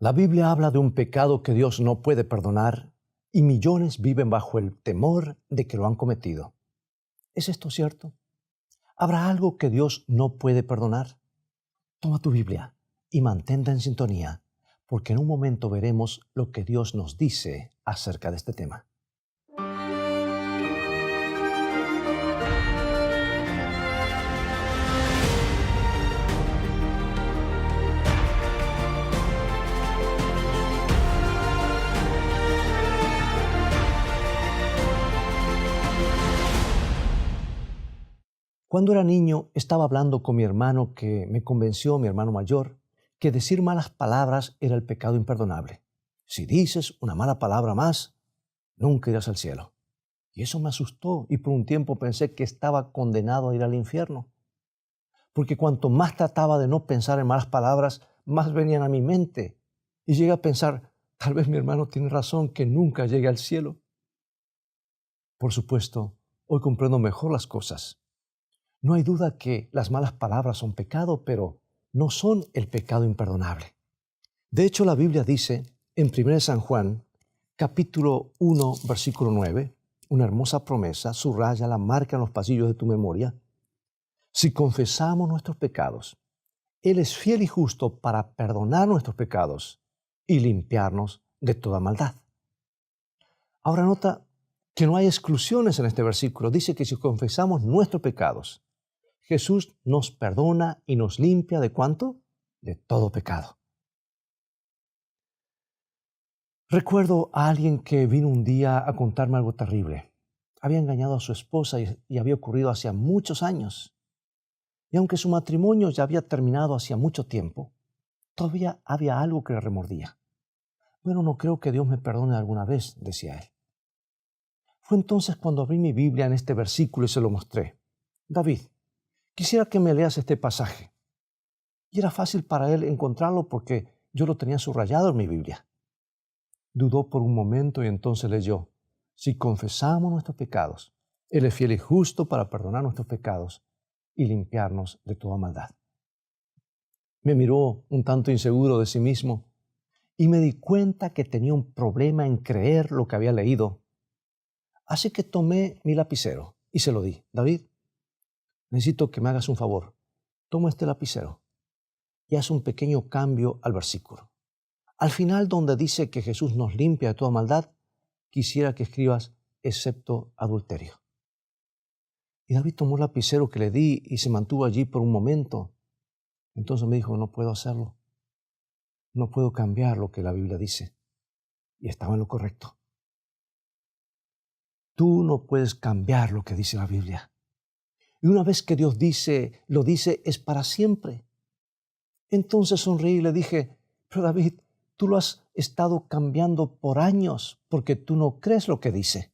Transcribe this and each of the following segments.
La Biblia habla de un pecado que Dios no puede perdonar y millones viven bajo el temor de que lo han cometido. ¿Es esto cierto? ¿Habrá algo que Dios no puede perdonar? Toma tu Biblia y mantente en sintonía, porque en un momento veremos lo que Dios nos dice acerca de este tema. Cuando era niño, estaba hablando con mi hermano que me convenció, mi hermano mayor, que decir malas palabras era el pecado imperdonable. Si dices una mala palabra más, nunca irás al cielo. Y eso me asustó y por un tiempo pensé que estaba condenado a ir al infierno. Porque cuanto más trataba de no pensar en malas palabras, más venían a mi mente. Y llegué a pensar, tal vez mi hermano tiene razón, que nunca llegue al cielo. Por supuesto, hoy comprendo mejor las cosas. No hay duda que las malas palabras son pecado, pero no son el pecado imperdonable. De hecho, la Biblia dice en 1 San Juan, capítulo 1, versículo 9, una hermosa promesa, subraya, marca en los pasillos de tu memoria. Si confesamos nuestros pecados, Él es fiel y justo para perdonar nuestros pecados y limpiarnos de toda maldad. Ahora nota que no hay exclusiones en este versículo. Dice que si confesamos nuestros pecados, Jesús nos perdona y nos limpia ¿de cuánto? De todo pecado. Recuerdo a alguien que vino un día a contarme algo terrible. Había engañado a su esposa y había ocurrido hacía muchos años. Y aunque su matrimonio ya había terminado hacía mucho tiempo, todavía había algo que le remordía. Bueno, no creo que Dios me perdone alguna vez, decía él. Fue entonces cuando abrí mi Biblia en este versículo y se lo mostré. David, quisiera que me leas este pasaje. Y era fácil para él encontrarlo porque yo lo tenía subrayado en mi Biblia. Dudó por un momento y entonces leyó, si confesamos nuestros pecados, Él es fiel y justo para perdonar nuestros pecados y limpiarnos de toda maldad. Me miró un tanto inseguro de sí mismo y me di cuenta que tenía un problema en creer lo que había leído. Así que tomé mi lapicero y se lo di. David, necesito que me hagas un favor. Toma este lapicero y haz un pequeño cambio al versículo. Al final, donde dice que Jesús nos limpia de toda maldad, quisiera que escribas excepto adulterio. Y David tomó el lapicero que le di y se mantuvo allí por un momento. Entonces me dijo, no puedo hacerlo. No puedo cambiar lo que la Biblia dice. Y estaba en lo correcto. Tú no puedes cambiar lo que dice la Biblia. Y una vez que Dios lo dice, es para siempre. Entonces sonreí y le dije, pero David, tú lo has estado cambiando por años porque tú no crees lo que dice.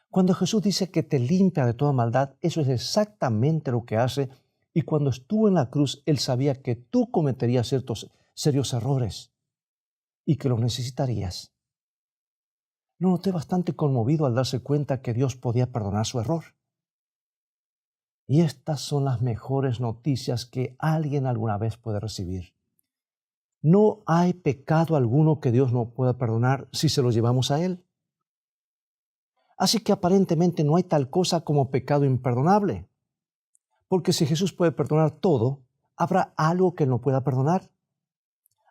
Cuando Jesús dice que te limpia de toda maldad, eso es exactamente lo que hace. Y cuando estuvo en la cruz, Él sabía que tú cometerías ciertos serios errores y que los necesitarías. Lo noté bastante conmovido al darse cuenta que Dios podía perdonar su error. Y estas son las mejores noticias que alguien alguna vez puede recibir. No hay pecado alguno que Dios no pueda perdonar si se lo llevamos a Él. Así que aparentemente no hay tal cosa como pecado imperdonable. Porque si Jesús puede perdonar todo, ¿habrá algo que Él no pueda perdonar?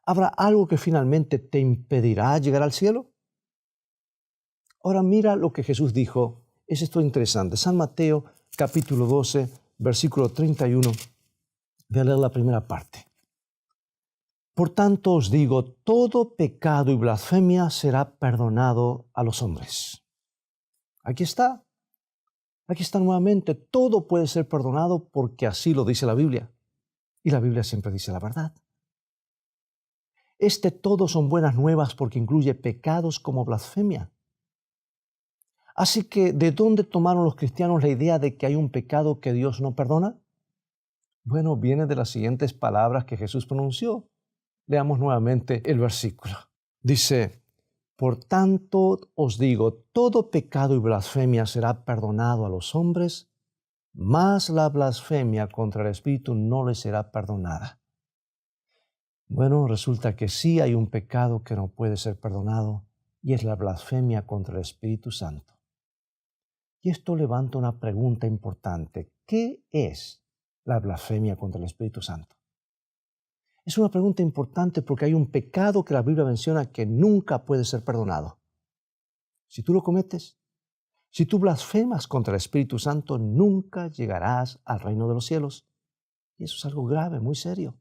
¿Habrá algo que finalmente te impedirá llegar al cielo? Ahora mira lo que Jesús dijo. Es esto interesante. San Mateo, capítulo 12, versículo 31. Voy a leer la primera parte. Por tanto os digo, todo pecado y blasfemia será perdonado a los hombres. Aquí está nuevamente. Todo puede ser perdonado porque así lo dice la Biblia. Y la Biblia siempre dice la verdad. Todo son buenas nuevas porque incluye pecados como blasfemia. Así que, ¿de dónde tomaron los cristianos la idea de que hay un pecado que Dios no perdona? Bueno, viene de las siguientes palabras que Jesús pronunció. Leamos nuevamente el versículo. Dice, por tanto os digo, todo pecado y blasfemia será perdonado a los hombres, mas la blasfemia contra el Espíritu no les será perdonada. Bueno, resulta que sí hay un pecado que no puede ser perdonado y es la blasfemia contra el Espíritu Santo. Y esto levanta una pregunta importante. ¿Qué es la blasfemia contra el Espíritu Santo? Es una pregunta importante porque hay un pecado que la Biblia menciona que nunca puede ser perdonado. Si tú lo cometes, si tú blasfemas contra el Espíritu Santo, nunca llegarás al reino de los cielos. Y eso es algo grave, muy serio.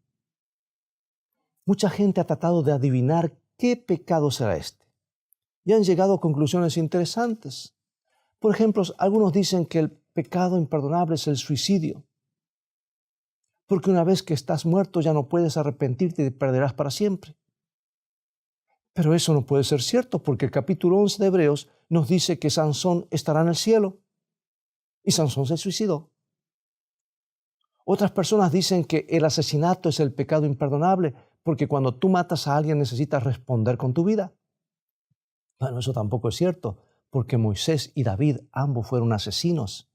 Mucha gente ha tratado de adivinar qué pecado será este. Y han llegado a conclusiones interesantes. Por ejemplo, algunos dicen que el pecado imperdonable es el suicidio. Porque una vez que estás muerto ya no puedes arrepentirte y te perderás para siempre. Pero eso no puede ser cierto porque el capítulo 11 de Hebreos nos dice que Sansón estará en el cielo. Y Sansón se suicidó. Otras personas dicen que el asesinato es el pecado imperdonable porque cuando tú matas a alguien necesitas responder con tu vida. Bueno, eso tampoco es cierto porque Moisés y David ambos fueron asesinos.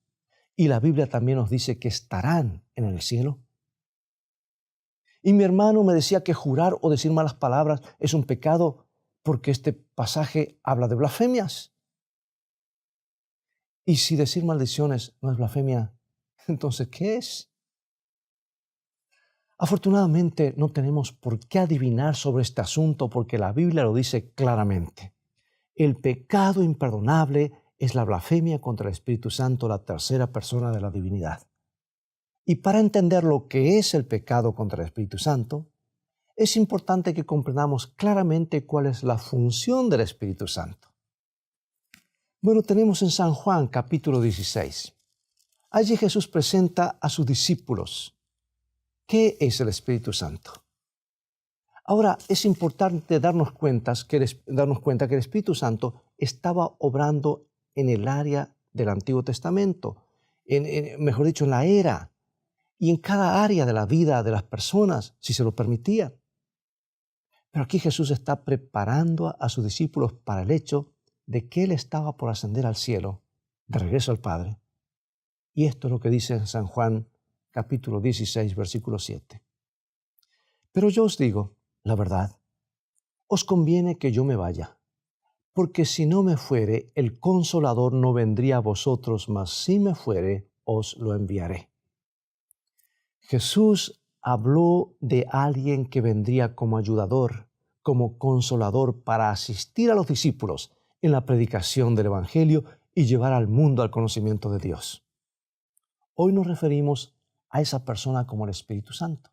Y la Biblia también nos dice que estarán en el cielo. Y mi hermano me decía que jurar o decir malas palabras es un pecado porque este pasaje habla de blasfemias. Y si decir maldiciones no es blasfemia, entonces, ¿qué es? Afortunadamente no tenemos por qué adivinar sobre este asunto porque la Biblia lo dice claramente. El pecado imperdonable es la blasfemia contra el Espíritu Santo, la tercera persona de la divinidad. Y para entender lo que es el pecado contra el Espíritu Santo, es importante que comprendamos claramente cuál es la función del Espíritu Santo. Bueno, tenemos en San Juan capítulo 16. Allí Jesús presenta a sus discípulos qué es el Espíritu Santo. Ahora, es importante darnos cuenta que el Espíritu Santo estaba obrando en el área del Antiguo Testamento, mejor dicho, en la era, y en cada área de la vida de las personas, si se lo permitía. Pero aquí Jesús está preparando a sus discípulos para el hecho de que Él estaba por ascender al cielo, de regreso al Padre. Y esto es lo que dice en San Juan, capítulo 16, versículo 7. Pero yo os digo, la verdad, os conviene que yo me vaya, porque si no me fuere, el Consolador no vendría a vosotros, mas si me fuere, os lo enviaré. Jesús habló de alguien que vendría como ayudador, como consolador para asistir a los discípulos en la predicación del Evangelio y llevar al mundo al conocimiento de Dios. Hoy nos referimos a esa persona como el Espíritu Santo,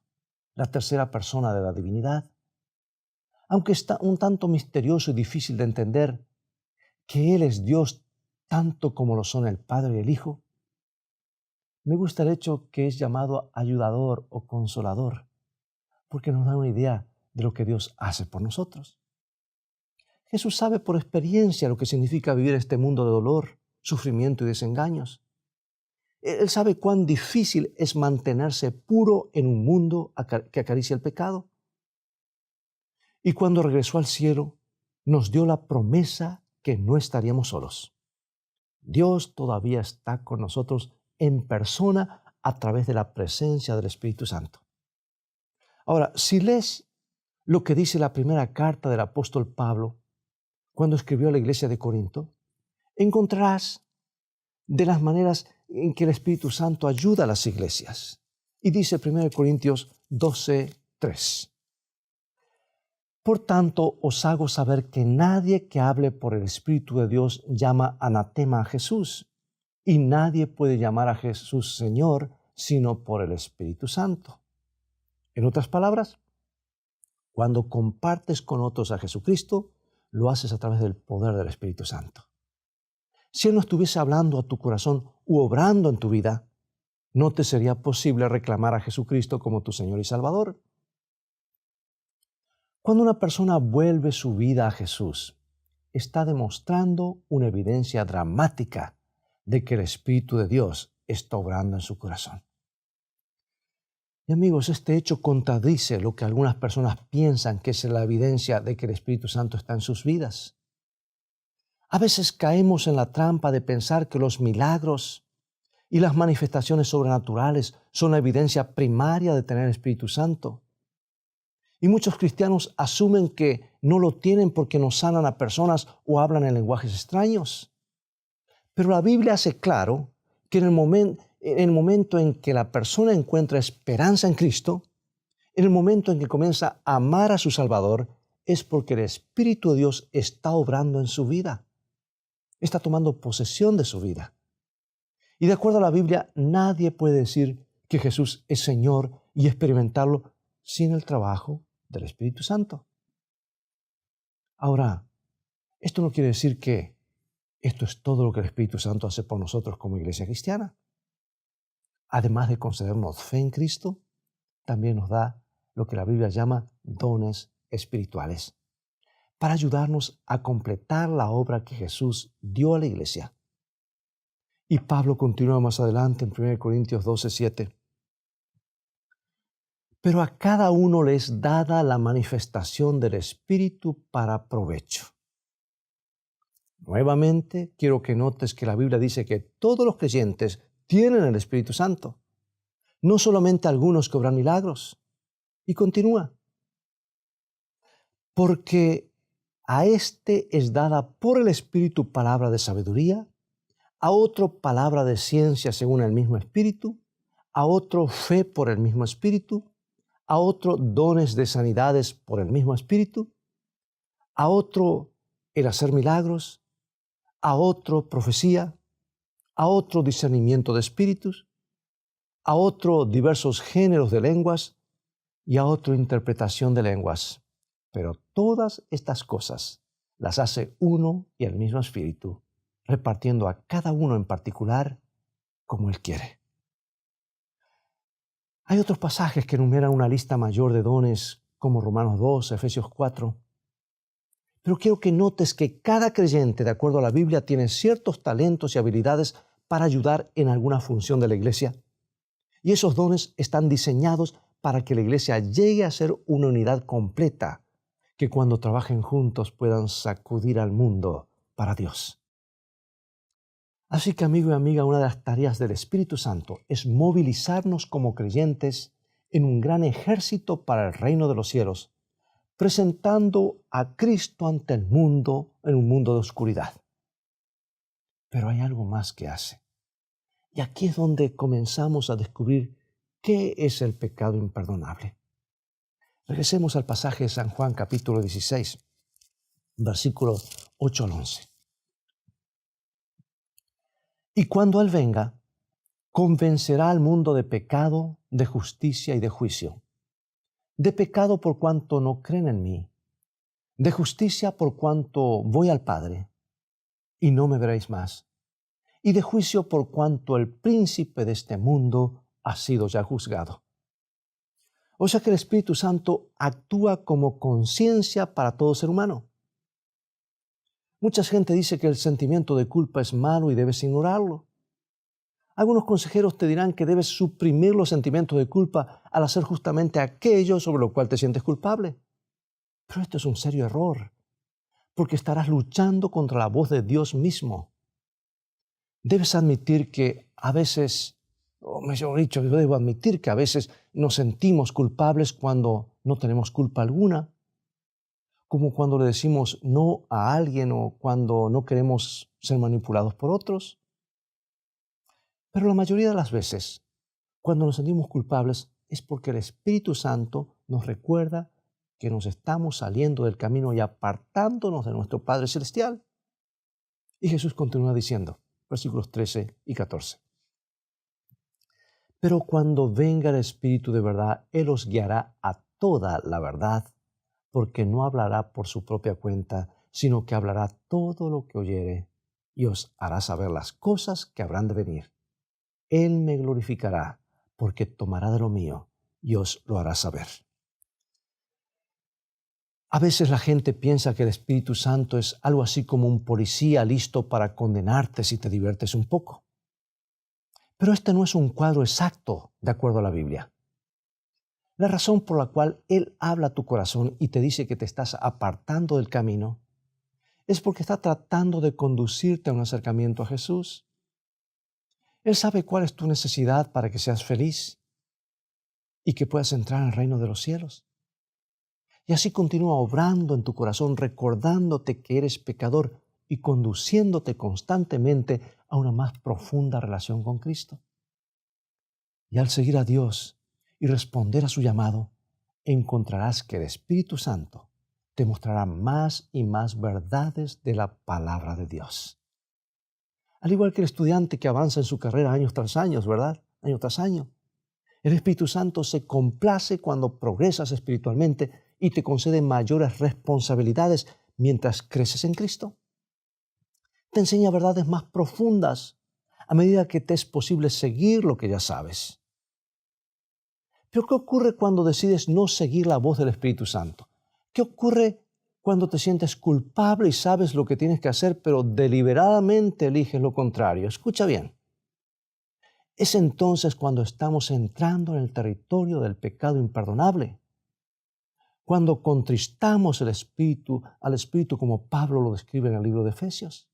la tercera persona de la divinidad. Aunque está un tanto misterioso y difícil de entender que Él es Dios tanto como lo son el Padre y el Hijo, me gusta el hecho que es llamado ayudador o consolador, porque nos da una idea de lo que Dios hace por nosotros. Jesús sabe por experiencia lo que significa vivir este mundo de dolor, sufrimiento y desengaños. Él sabe cuán difícil es mantenerse puro en un mundo que acaricia el pecado. Y cuando regresó al cielo, nos dio la promesa que no estaríamos solos. Dios todavía está con nosotros en persona a través de la presencia del Espíritu Santo. Ahora, si lees lo que dice la primera carta del apóstol Pablo, cuando escribió a la iglesia de Corinto, encontrarás de las maneras en que el Espíritu Santo ayuda a las iglesias. Y dice 1 Corintios 12:3. Por tanto, os hago saber que nadie que hable por el Espíritu de Dios llama anatema a Jesús, y nadie puede llamar a Jesús Señor sino por el Espíritu Santo. En otras palabras, cuando compartes con otros a Jesucristo, lo haces a través del poder del Espíritu Santo. Si Él no estuviese hablando a tu corazón u obrando en tu vida, no te sería posible reclamar a Jesucristo como tu Señor y Salvador. Cuando una persona vuelve su vida a Jesús, está demostrando una evidencia dramática de que el Espíritu de Dios está obrando en su corazón. Y amigos, este hecho contradice lo que algunas personas piensan que es la evidencia de que el Espíritu Santo está en sus vidas. A veces caemos en la trampa de pensar que los milagros y las manifestaciones sobrenaturales son la evidencia primaria de tener el Espíritu Santo. Y muchos cristianos asumen que no lo tienen porque no sanan a personas o hablan en lenguajes extraños. Pero la Biblia hace claro que en el momento en que la persona encuentra esperanza en Cristo, en el momento en que comienza a amar a su Salvador, es porque el Espíritu de Dios está obrando en su vida, está tomando posesión de su vida. Y de acuerdo a la Biblia, nadie puede decir que Jesús es Señor y experimentarlo sin el trabajo del Espíritu Santo. Ahora, esto no quiere decir que esto es todo lo que el Espíritu Santo hace por nosotros como iglesia cristiana. Además de concedernos fe en Cristo, también nos da lo que la Biblia llama dones espirituales, para ayudarnos a completar la obra que Jesús dio a la iglesia. Y Pablo continúa más adelante en 1 Corintios 12:7. Pero a cada uno le es dada la manifestación del Espíritu para provecho. Nuevamente, quiero que notes que la Biblia dice que todos los creyentes tienen el Espíritu Santo, no solamente algunos que obran milagros. Y continúa. Porque a este es dada por el Espíritu palabra de sabiduría, a otro palabra de ciencia según el mismo Espíritu, a otro fe por el mismo Espíritu, a otro dones de sanidades por el mismo Espíritu, a otro el hacer milagros, a otro profecía, a otro discernimiento de espíritus, a otro diversos géneros de lenguas y a otro interpretación de lenguas. Pero todas estas cosas las hace uno y el mismo Espíritu, repartiendo a cada uno en particular como Él quiere. Hay otros pasajes que enumeran una lista mayor de dones, como Romanos 2, Efesios 4. Pero quiero que notes que cada creyente, de acuerdo a la Biblia, tiene ciertos talentos y habilidades para ayudar en alguna función de la iglesia. Y esos dones están diseñados para que la iglesia llegue a ser una unidad completa, que cuando trabajen juntos puedan sacudir al mundo para Dios. Así que, amigo y amiga, una de las tareas del Espíritu Santo es movilizarnos como creyentes en un gran ejército para el reino de los cielos, presentando a Cristo ante el mundo en un mundo de oscuridad. Pero hay algo más que hace. Y aquí es donde comenzamos a descubrir qué es el pecado imperdonable. Regresemos al pasaje de San Juan, capítulo 16, versículos 8 al 11. Y cuando Él venga, convencerá al mundo de pecado, de justicia y de juicio. De pecado por cuanto no creen en mí, de justicia por cuanto voy al Padre y no me veréis más, y de juicio por cuanto el príncipe de este mundo ha sido ya juzgado. O sea que el Espíritu Santo actúa como conciencia para todo ser humano. Mucha gente dice que el sentimiento de culpa es malo y debes ignorarlo. Algunos consejeros te dirán que debes suprimir los sentimientos de culpa al hacer justamente aquello sobre lo cual te sientes culpable. Pero esto es un serio error, porque estarás luchando contra la voz de Dios mismo. Debes admitir que a veces, o mejor dicho, yo debo admitir que a veces nos sentimos culpables cuando no tenemos culpa alguna, como cuando le decimos no a alguien o cuando no queremos ser manipulados por otros. Pero la mayoría de las veces, cuando nos sentimos culpables, es porque el Espíritu Santo nos recuerda que nos estamos saliendo del camino y apartándonos de nuestro Padre Celestial. Y Jesús continúa diciendo, versículos 13 y 14. Pero cuando venga el Espíritu de verdad, Él os guiará a toda la verdad, porque no hablará por su propia cuenta, sino que hablará todo lo que oyere y os hará saber las cosas que habrán de venir. Él me glorificará, porque tomará de lo mío y os lo hará saber. A veces la gente piensa que el Espíritu Santo es algo así como un policía listo para condenarte si te diviertes un poco. Pero este no es un cuadro exacto de acuerdo a la Biblia. La razón por la cual Él habla a tu corazón y te dice que te estás apartando del camino es porque está tratando de conducirte a un acercamiento a Jesús. Él sabe cuál es tu necesidad para que seas feliz y que puedas entrar al reino de los cielos. Y así continúa obrando en tu corazón, recordándote que eres pecador y conduciéndote constantemente a una más profunda relación con Cristo. Y al seguir a Dios y responder a su llamado, encontrarás que el Espíritu Santo te mostrará más y más verdades de la palabra de Dios. Al igual que el estudiante que avanza en su carrera año tras año, ¿verdad? Año tras año. El Espíritu Santo se complace cuando progresas espiritualmente y te concede mayores responsabilidades mientras creces en Cristo. Te enseña verdades más profundas a medida que te es posible seguir lo que ya sabes. Pero ¿qué ocurre cuando decides no seguir la voz del Espíritu Santo? ¿Qué ocurre cuando te sientes culpable y sabes lo que tienes que hacer, pero deliberadamente eliges lo contrario? Escucha bien. Es entonces cuando estamos entrando en el territorio del pecado imperdonable. Cuando contristamos al Espíritu como Pablo lo describe en el libro de Efesios.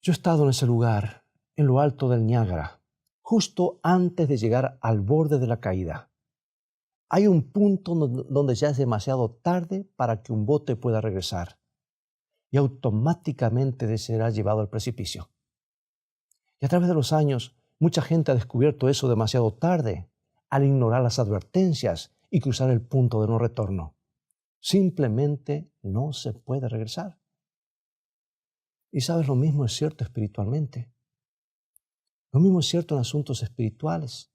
Yo he estado en ese lugar, en lo alto del Niágara, justo antes de llegar al borde de la caída. Hay un punto donde ya es demasiado tarde para que un bote pueda regresar y automáticamente será llevado al precipicio. Y a través de los años, mucha gente ha descubierto eso demasiado tarde al ignorar las advertencias y cruzar el punto de no retorno. Simplemente no se puede regresar. Y sabes, lo mismo es cierto espiritualmente. Lo mismo es cierto en asuntos espirituales.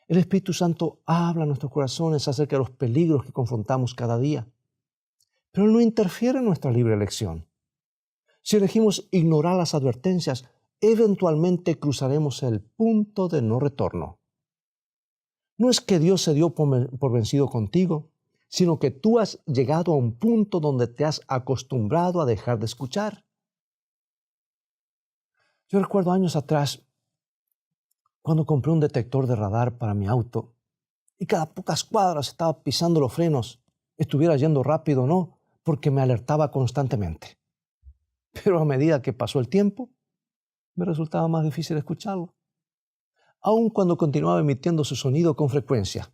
El Espíritu Santo habla a nuestros corazones acerca de los peligros que confrontamos cada día. Pero Él no interfiere en nuestra libre elección. Si elegimos ignorar las advertencias, eventualmente cruzaremos el punto de no retorno. No es que Dios se dio por vencido contigo, sino que tú has llegado a un punto donde te has acostumbrado a dejar de escuchar. Yo recuerdo años atrás, cuando compré un detector de radar para mi auto, y cada pocas cuadras estaba pisando los frenos, estuviera yendo rápido o no, porque me alertaba constantemente. Pero a medida que pasó el tiempo, me resultaba más difícil escucharlo, aun cuando continuaba emitiendo su sonido con frecuencia.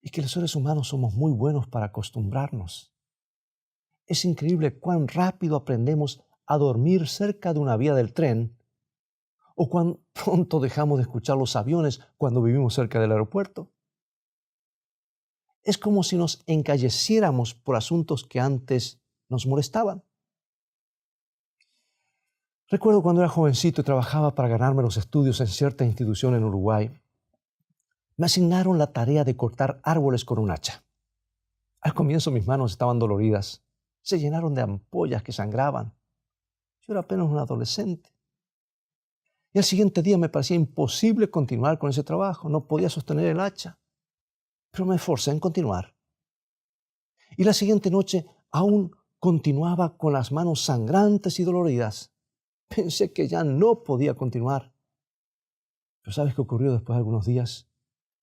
Es que los seres humanos somos muy buenos para acostumbrarnos. Es increíble cuán rápido aprendemos a dormir cerca de una vía del tren o cuán pronto dejamos de escuchar los aviones cuando vivimos cerca del aeropuerto. Es como si nos encalleciéramos por asuntos que antes nos molestaban. Recuerdo cuando era jovencito y trabajaba para ganarme los estudios en cierta institución en Uruguay. Me asignaron la tarea de cortar árboles con un hacha. Al comienzo mis manos estaban doloridas. Se llenaron de ampollas que sangraban. Yo era apenas un adolescente. Y al siguiente día me parecía imposible continuar con ese trabajo. No podía sostener el hacha. Pero me esforcé en continuar. Y la siguiente noche aún continuaba con las manos sangrantes y doloridas. Pensé que ya no podía continuar. Pero ¿sabes qué ocurrió después de algunos días?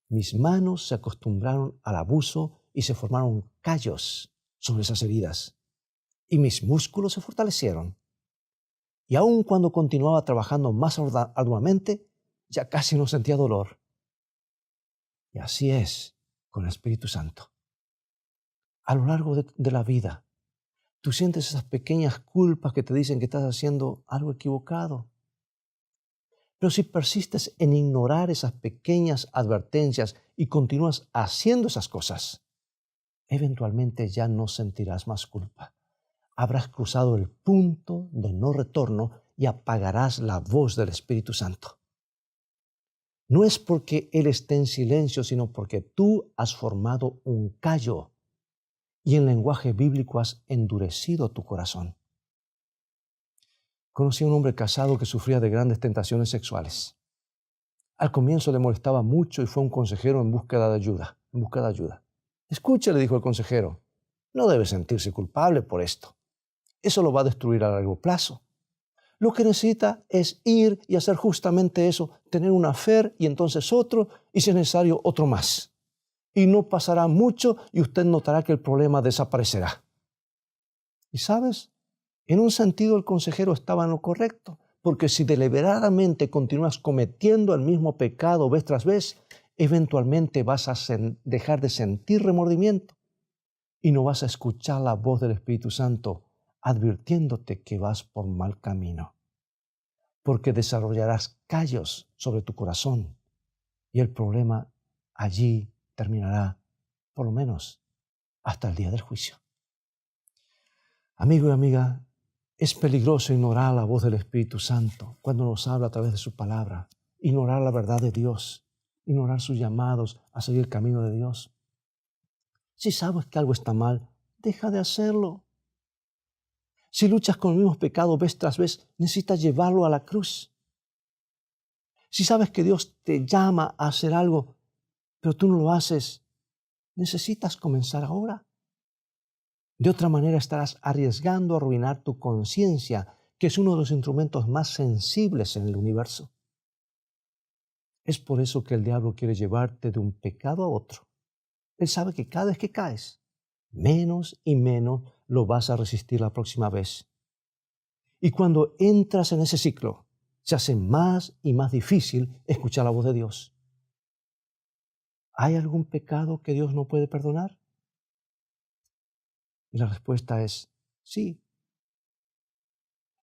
Mis manos se acostumbraron al abuso y se formaron callos sobre esas heridas. Y mis músculos se fortalecieron. Y aun cuando continuaba trabajando más arduamente, ya casi no sentía dolor. Y así es con el Espíritu Santo. A lo largo de la vida, tú sientes esas pequeñas culpas que te dicen que estás haciendo algo equivocado. Pero si persistes en ignorar esas pequeñas advertencias y continúas haciendo esas cosas, eventualmente ya no sentirás más culpa. Habrás cruzado el punto de no retorno y apagarás la voz del Espíritu Santo. No es porque Él esté en silencio, sino porque tú has formado un callo y en lenguaje bíblico has endurecido tu corazón. Conocí a un hombre casado que sufría de grandes tentaciones sexuales. Al comienzo le molestaba mucho y fue a un consejero en búsqueda de ayuda. Escuche, le dijo el consejero, no debe sentirse culpable por esto. Eso lo va a destruir a largo plazo. Lo que necesita es ir y hacer justamente eso, tener una affair y entonces otro, y si es necesario, otro más. Y no pasará mucho y usted notará que el problema desaparecerá. ¿Y sabes? En un sentido el consejero estaba en lo correcto, porque si deliberadamente continúas cometiendo el mismo pecado vez tras vez, eventualmente vas a dejar de sentir remordimiento y no vas a escuchar la voz del Espíritu Santo advirtiéndote que vas por mal camino, porque desarrollarás callos sobre tu corazón y el problema allí terminará, por lo menos, hasta el día del juicio. Amigo y amiga, es peligroso ignorar la voz del Espíritu Santo cuando nos habla a través de su palabra, ignorar la verdad de Dios, ignorar sus llamados a seguir el camino de Dios. Si sabes que algo está mal, deja de hacerlo. Si luchas con los mismos pecados vez tras vez, necesitas llevarlo a la cruz. Si sabes que Dios te llama a hacer algo, pero tú no lo haces, necesitas comenzar ahora. De otra manera estarás arriesgando a arruinar tu conciencia, que es uno de los instrumentos más sensibles en el universo. Es por eso que el diablo quiere llevarte de un pecado a otro. Él sabe que cada vez que caes, menos y menos lo vas a resistir la próxima vez. Y cuando entras en ese ciclo, se hace más y más difícil escuchar la voz de Dios. ¿Hay algún pecado que Dios no puede perdonar? Y la respuesta es sí.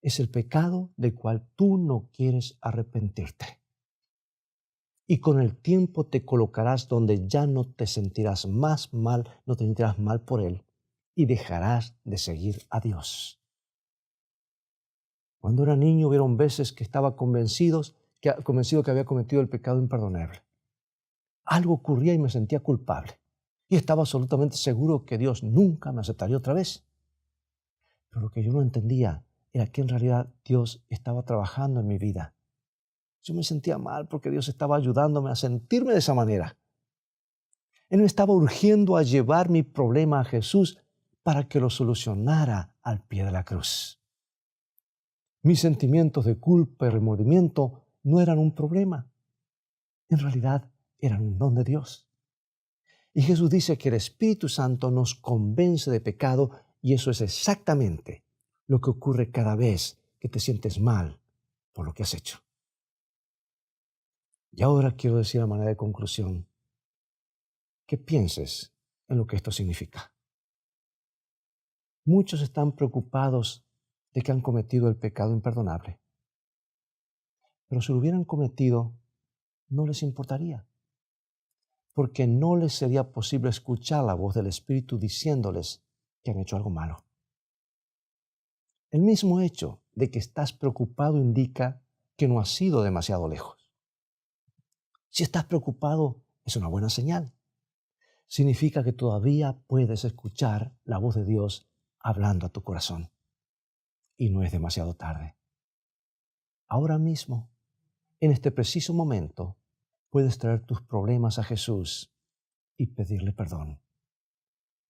Es el pecado del cual tú no quieres arrepentirte. Y con el tiempo te colocarás donde ya no te sentirás más mal, no te sentirás mal por él y dejarás de seguir a Dios. Cuando era niño hubieron veces que estaba convencido que había cometido el pecado imperdonable. Algo ocurría y me sentía culpable. Y estaba absolutamente seguro que Dios nunca me aceptaría otra vez. Pero lo que yo no entendía era que en realidad Dios estaba trabajando en mi vida. Yo me sentía mal porque Dios estaba ayudándome a sentirme de esa manera. Él me estaba urgiendo a llevar mi problema a Jesús para que lo solucionara al pie de la cruz. Mis sentimientos de culpa y remordimiento no eran un problema. En realidad eran un don de Dios. Y Jesús dice que el Espíritu Santo nos convence de pecado y eso es exactamente lo que ocurre cada vez que te sientes mal por lo que has hecho. Y ahora quiero decir a manera de conclusión que pienses en lo que esto significa. Muchos están preocupados de que han cometido el pecado imperdonable. Pero si lo hubieran cometido, no les importaría, porque no les sería posible escuchar la voz del Espíritu diciéndoles que han hecho algo malo. El mismo hecho de que estás preocupado indica que no has ido demasiado lejos. Si estás preocupado, es una buena señal. Significa que todavía puedes escuchar la voz de Dios hablando a tu corazón. Y no es demasiado tarde. Ahora mismo, en este preciso momento, puedes traer tus problemas a Jesús y pedirle perdón.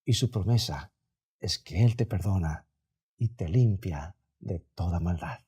Y su promesa es que Él te perdona y te limpia de toda maldad.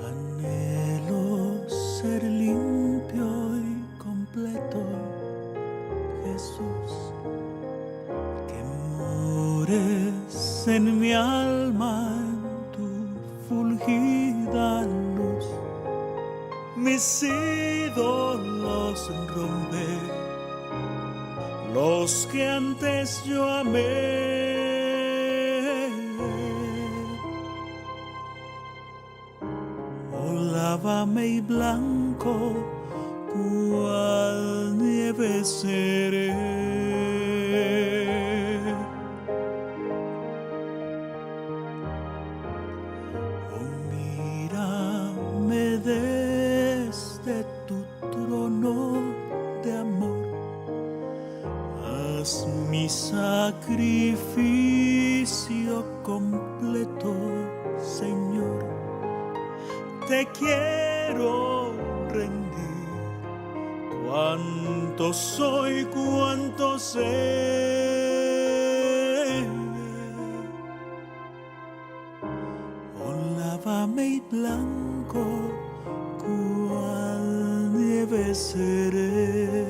Anhelo ser limpio y completo, Jesús, que mores en mi alma en tu fulgida luz. Mis ídolos rompe, los que antes yo amé. Lávame y blanco, cual nieve seré. Oh, mírame desde tu trono de amor. Haz mi sacrificio completo, Señor. Te quiero rendir cuánto soy, cuánto sé. Oh, lávame y blanco, cual nieve seré,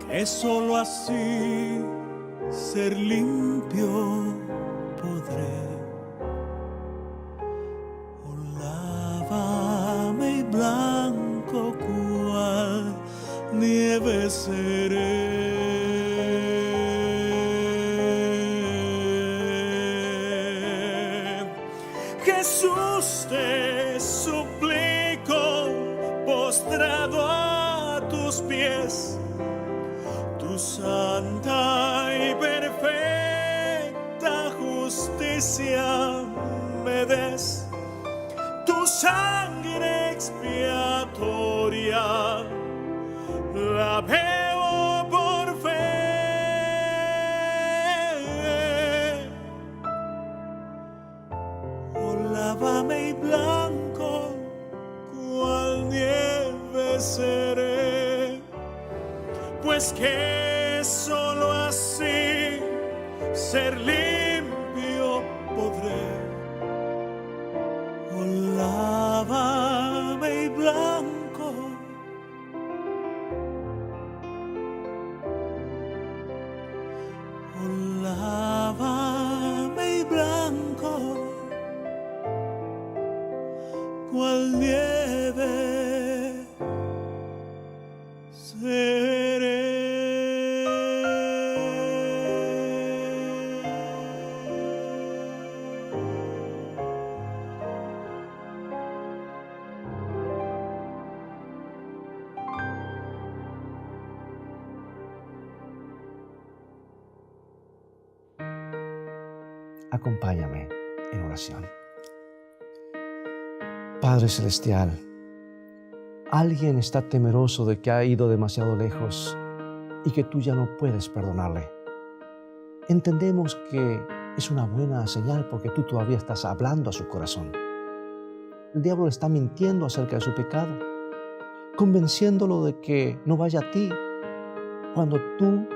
que solo así ser limpio podré. Oh, lávame y blanco, cual nieve seré. Jesús, te suplico, postrado a tus pies, tu santa y perfecta justicia me des, tu sangre expiatoria la veo por fe. Oh, lávame y blanco, cual nieve seré, pues que solo así ser limpio podré. Oh, lávame y blanco, oh, lávame y blanco, cual nieve seré. Acompáñame en oración. Padre Celestial, alguien está temeroso de que ha ido demasiado lejos y que tú ya no puedes perdonarle. Entendemos que es una buena señal porque tú todavía estás hablando a su corazón. El diablo le está mintiendo acerca de su pecado, convenciéndolo de que no vaya a ti cuando tú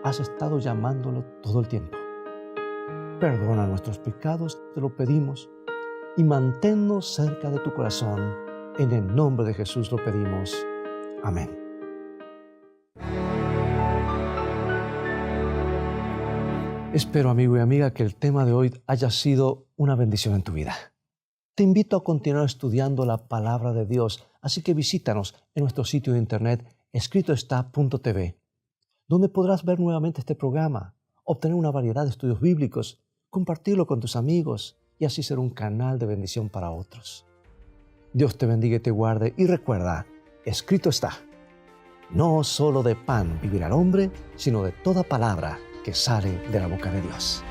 has estado llamándolo todo el tiempo. Perdona nuestros pecados, te lo pedimos, y manténnos cerca de tu corazón. En el nombre de Jesús lo pedimos. Amén. Espero, amigo y amiga, que el tema de hoy haya sido una bendición en tu vida. Te invito a continuar estudiando la palabra de Dios, así que visítanos en nuestro sitio de internet escritoestá.tv, donde podrás ver nuevamente este programa, obtener una variedad de estudios bíblicos, compartirlo con tus amigos y así ser un canal de bendición para otros. Dios te bendiga y te guarde, y recuerda, escrito está: no solo de pan vivirá el hombre, sino de toda palabra que sale de la boca de Dios.